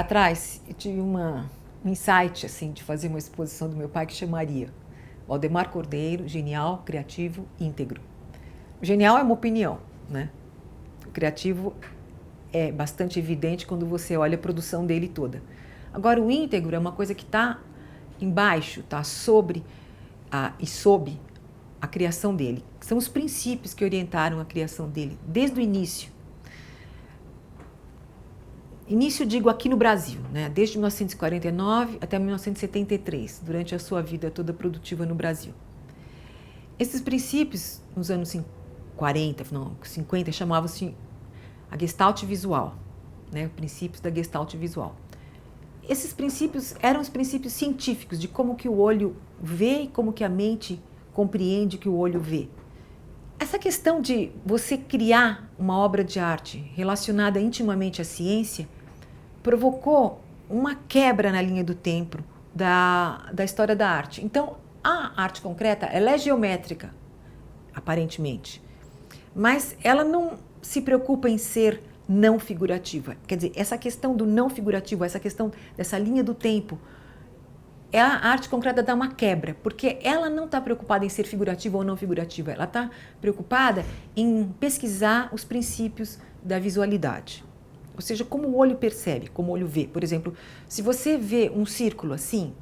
atrás, eu tive um insight assim, de fazer uma exposição do meu pai que chamaria Waldemar Cordeiro, genial, criativo, íntegro. O genial é uma opinião, né? O criativo é bastante evidente quando você olha a produção dele toda. Agora, o íntegro é uma coisa que está embaixo, está sob a criação dele. São os princípios que orientaram a criação dele desde o início. Início, digo, aqui no Brasil, né? Desde 1949 até 1973, durante a sua vida toda produtiva no Brasil. Esses princípios, nos anos 50, chamavam-se a Gestalt visual, né? Princípios da Gestalt visual. Esses princípios eram os princípios científicos de como que o olho vê e como que a mente compreende o que o olho vê. Essa questão de você criar uma obra de arte relacionada intimamente à ciência provocou uma quebra na linha do tempo da história da arte. Então, a arte concreta, ela é geométrica, aparentemente, mas ela não se preocupa em ser não figurativa. Quer dizer, essa questão do não figurativo, essa questão dessa linha do tempo, a arte concreta dá uma quebra, porque ela não está preocupada em ser figurativa ou não figurativa, ela está preocupada em pesquisar os princípios da visualidade. Ou seja, como o olho percebe, como o olho vê. Por exemplo, se você vê um círculo assim,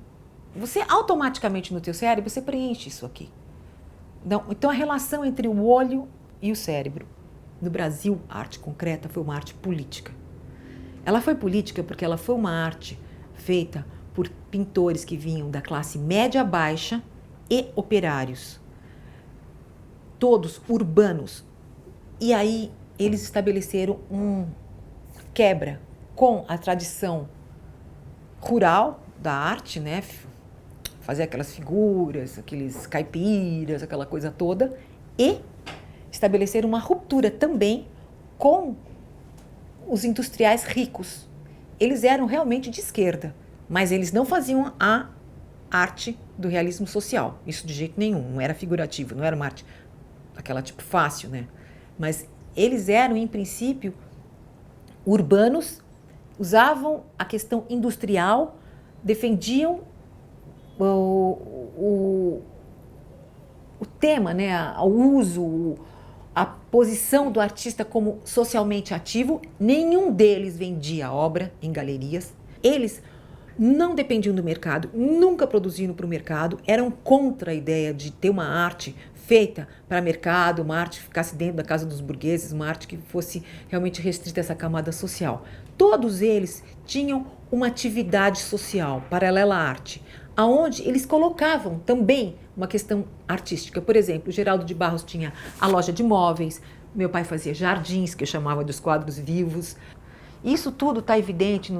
você automaticamente no teu cérebro, você preenche isso aqui. Então a relação entre o olho e o cérebro. No Brasil, a arte concreta foi uma arte política. Ela foi política porque ela foi uma arte feita por pintores que vinham da classe média baixa e operários. Todos urbanos. E aí eles estabeleceram quebra com a tradição rural da arte, né? Fazer aquelas figuras, aqueles caipiras, aquela coisa toda, e estabelecer uma ruptura também com os industriais ricos. Eles eram realmente de esquerda, mas eles não faziam a arte do realismo social. Isso de jeito nenhum, não era figurativo, não era uma arte aquela tipo fácil, né? Mas eles eram, em princípio, urbanos, usavam a questão industrial, defendiam o tema, né? O uso, a posição do artista como socialmente ativo. Nenhum deles vendia obra em galerias. Eles não dependiam do mercado, nunca produziram para o mercado, eram contra a ideia de ter uma arte feita para mercado, uma arte que ficasse dentro da casa dos burgueses, uma arte que fosse realmente restrita a essa camada social. Todos eles tinham uma atividade social paralela à arte, aonde eles colocavam também uma questão artística. Por exemplo, o Geraldo de Barros tinha a loja de móveis, meu pai fazia jardins, que eu chamava dos quadros vivos. Isso tudo está evidente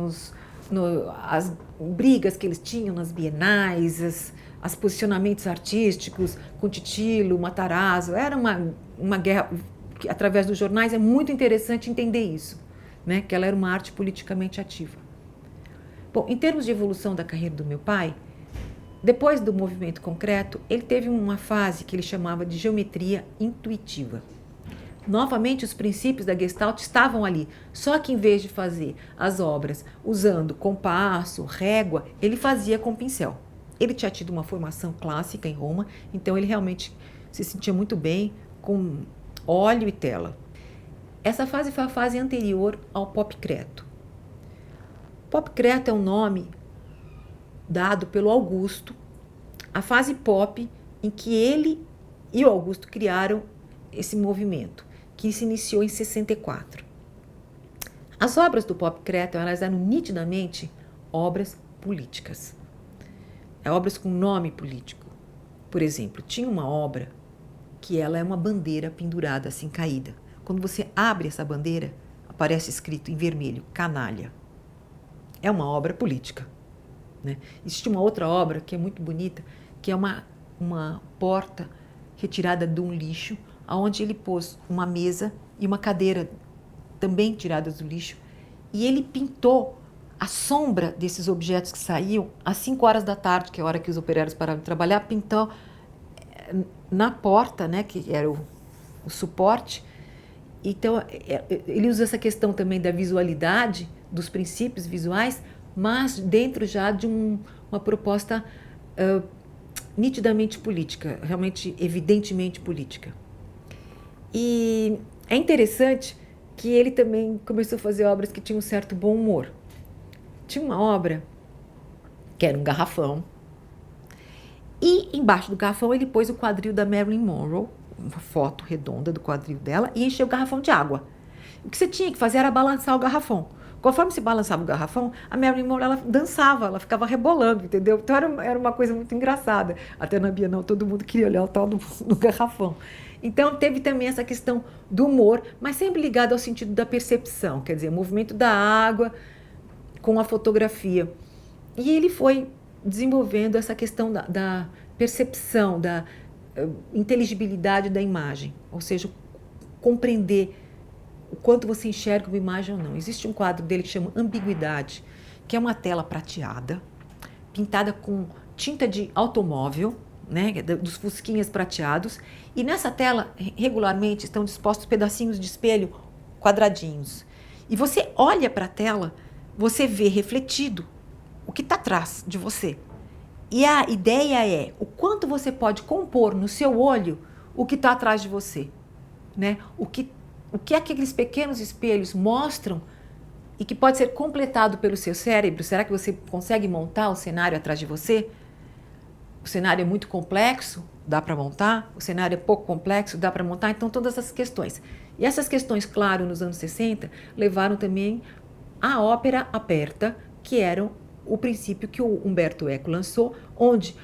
as brigas que eles tinham nas bienais, os posicionamentos artísticos com Titilo, Matarazzo. Era uma guerra que, através dos jornais, é muito interessante entender isso, né? Que ela era uma arte politicamente ativa. Bom, em termos de evolução da carreira do meu pai, depois do movimento concreto, ele teve uma fase que ele chamava de geometria intuitiva. Novamente, os princípios da Gestalt estavam ali, só que em vez de fazer as obras usando compasso, régua, ele fazia com pincel. Ele tinha tido uma formação clássica em Roma, então ele realmente se sentia muito bem com óleo e tela. Essa fase foi a fase anterior ao pop-creto. Pop-creto é um nome dado pelo Augusto, a fase pop em que ele e o Augusto criaram esse movimento, que se iniciou em 64. As obras do pop-creto, elas eram nitidamente obras políticas. Obras com nome político. Por exemplo, tinha uma obra que ela é uma bandeira pendurada assim, caída. Quando você abre essa bandeira, aparece escrito em vermelho, canalha. É uma obra política, né? Existe uma outra obra que é muito bonita, que é uma porta retirada de um lixo, onde ele pôs uma mesa e uma cadeira também tiradas do lixo, e ele pintou a sombra desses objetos que saíam às 5 horas da tarde, que é a hora que os operários paravam de trabalhar, pintou na porta, né, que era o suporte. Então, ele usa essa questão também da visualidade, dos princípios visuais, mas dentro já de uma proposta nitidamente política, realmente evidentemente política. E é interessante que ele também começou a fazer obras que tinham um certo bom humor. Tinha uma obra que era um garrafão, e embaixo do garrafão ele pôs o quadril da Marilyn Monroe, uma foto redonda do quadril dela, e encheu o garrafão de água. O que você tinha que fazer era balançar o garrafão. Conforme se balançava o garrafão, a Marilyn Monroe ela dançava, ela ficava rebolando, entendeu? Então era uma coisa muito engraçada. Até na Bienal todo mundo queria olhar o tal do garrafão. Então teve também essa questão do humor, mas sempre ligado ao sentido da percepção, quer dizer, o movimento da água com a fotografia. E ele foi desenvolvendo essa questão da percepção, da inteligibilidade da imagem, ou seja, compreender o quanto você enxerga uma imagem ou não. Existe um quadro dele que chama Ambiguidade, que é uma tela prateada, pintada com tinta de automóvel, né, dos fusquinhas prateados, e nessa tela regularmente estão dispostos pedacinhos de espelho quadradinhos. E você olha para a tela, você vê refletido o que está atrás de você. E a ideia é o quanto você pode compor no seu olho o que está atrás de você, né? O que aqueles pequenos espelhos mostram e que pode ser completado pelo seu cérebro. Será que você consegue montar o cenário atrás de você? O cenário é muito complexo, dá para montar. O cenário é pouco complexo, dá para montar. Então, todas essas questões. E essas questões, claro, nos anos 60, levaram também à ópera aperta, que era o princípio que o Umberto Eco lançou, onde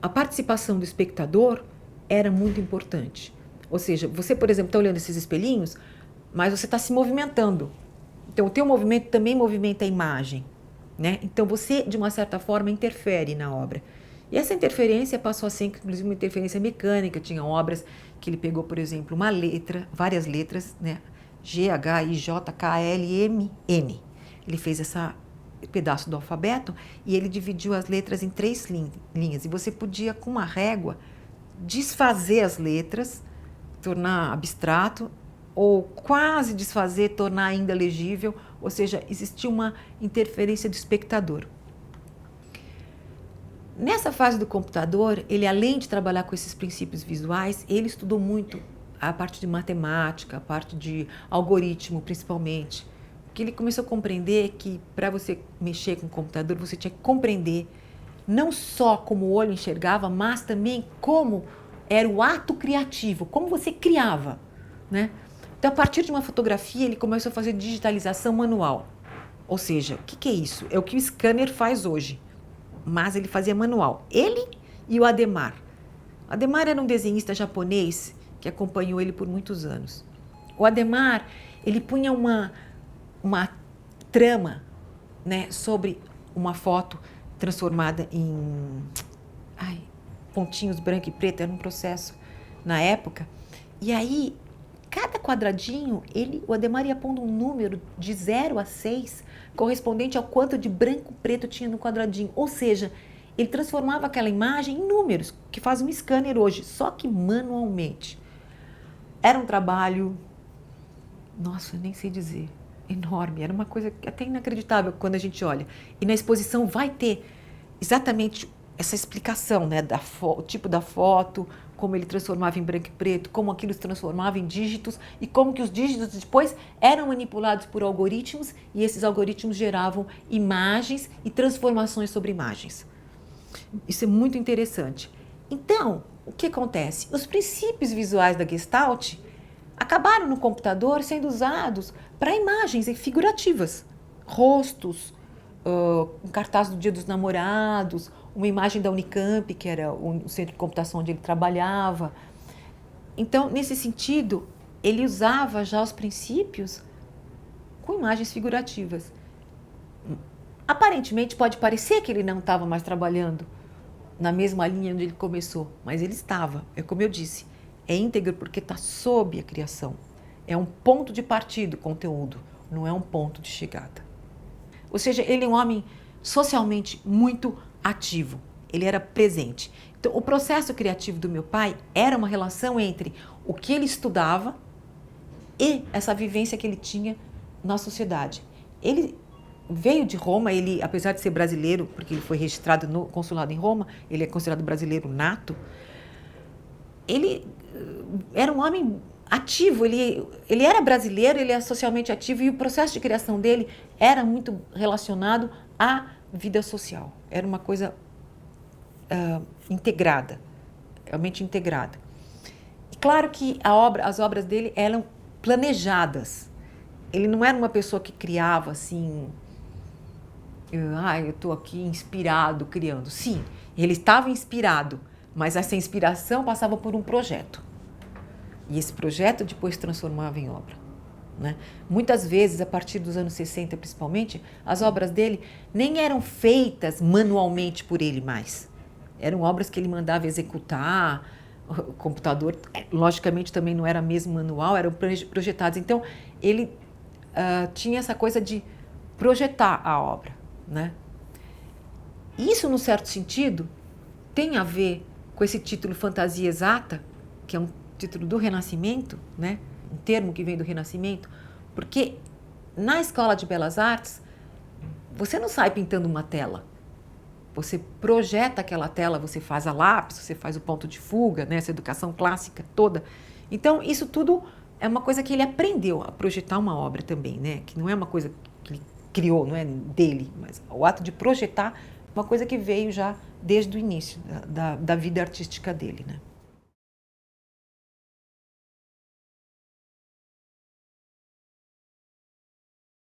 a participação do espectador era muito importante. Ou seja, você, por exemplo, está olhando esses espelhinhos, mas você está se movimentando. Então, o teu movimento também movimenta a imagem, né? Então, você, de uma certa forma, interfere na obra. E essa interferência passou a ser, inclusive, uma interferência mecânica. Tinha obras que ele pegou, por exemplo, uma letra, várias letras, né? G, H, I, J, K, L, M, N. Ele fez esse pedaço do alfabeto e ele dividiu as letras em 3 linhas. E você podia, com uma régua, desfazer as letras, tornar abstrato, ou quase desfazer, tornar ainda legível, ou seja, existia uma interferência do espectador. Nessa fase do computador, ele, além de trabalhar com esses princípios visuais, ele estudou muito a parte de matemática, a parte de algoritmo, principalmente, porque ele começou a compreender que para você mexer com o computador, você tinha que compreender não só como o olho enxergava, mas também como era o ato criativo, como você criava, né? Então, a partir de uma fotografia, ele começou a fazer digitalização manual. Ou seja, o que é isso? É o que o scanner faz hoje, mas ele fazia manual. Ele e o Adhemar. Adhemar era um desenhista japonês que acompanhou ele por muitos anos. O Adhemar, ele punha uma trama, né, sobre uma foto transformada em pontinhos branco e preto, era um processo na época. E aí, cada quadradinho, o Adhemar ia pondo um número de 0 a 6, correspondente ao quanto de branco e preto tinha no quadradinho. Ou seja, ele transformava aquela imagem em números, que faz um scanner hoje, só que manualmente. Era um trabalho, nossa, eu nem sei dizer, enorme. Era uma coisa até inacreditável quando a gente olha. E na exposição vai ter exatamente essa explicação, né, o tipo da foto, como ele transformava em branco e preto, como aquilo se transformava em dígitos e como que os dígitos depois eram manipulados por algoritmos e esses algoritmos geravam imagens e transformações sobre imagens. Isso é muito interessante. Então, o que acontece? Os princípios visuais da Gestalt acabaram no computador sendo usados para imagens figurativas, rostos, um cartaz do Dia dos Namorados, uma imagem da Unicamp, que era o centro de computação onde ele trabalhava. Então, nesse sentido, ele usava já os princípios com imagens figurativas. Aparentemente, pode parecer que ele não estava mais trabalhando na mesma linha onde ele começou, mas ele estava. É como eu disse, é íntegro porque está sob a criação. É um ponto de partida do conteúdo, não é um ponto de chegada. Ou seja, ele é um homem socialmente muito ativo, ele era presente. Então, o processo criativo do meu pai era uma relação entre o que ele estudava e essa vivência que ele tinha na sociedade. Ele veio de Roma, ele, apesar de ser brasileiro, porque ele foi registrado no consulado em Roma, ele é considerado brasileiro nato, ele era um homem ativo, ele era brasileiro, ele é socialmente ativo e o processo de criação dele era muito relacionado à vida social. Era uma coisa integrada, realmente integrada. E claro que as obras dele eram planejadas. Ele não era uma pessoa que criava assim, eu estou aqui inspirado criando. Sim, ele estava inspirado, mas essa inspiração passava por um projeto. E esse projeto depois se transformava em obra. Né? Muitas vezes, a partir dos anos 60 principalmente, as obras dele nem eram feitas manualmente por ele mais. Eram obras que ele mandava executar, o computador, logicamente, também não era mesmo manual, eram projetados. Então, ele tinha essa coisa de projetar a obra. Né? Isso, num certo sentido, tem a ver com esse título Fantasia Exata, que é um título do Renascimento, né? Um termo que vem do Renascimento, porque na Escola de Belas Artes, você não sai pintando uma tela. Você projeta aquela tela, você faz a lápis, você faz o ponto de fuga, né? Essa educação clássica toda. Então, isso tudo é uma coisa que ele aprendeu a projetar uma obra também, né? Que não é uma coisa que ele criou, não é dele, mas o ato de projetar é uma coisa que veio já desde o início da vida artística dele, né?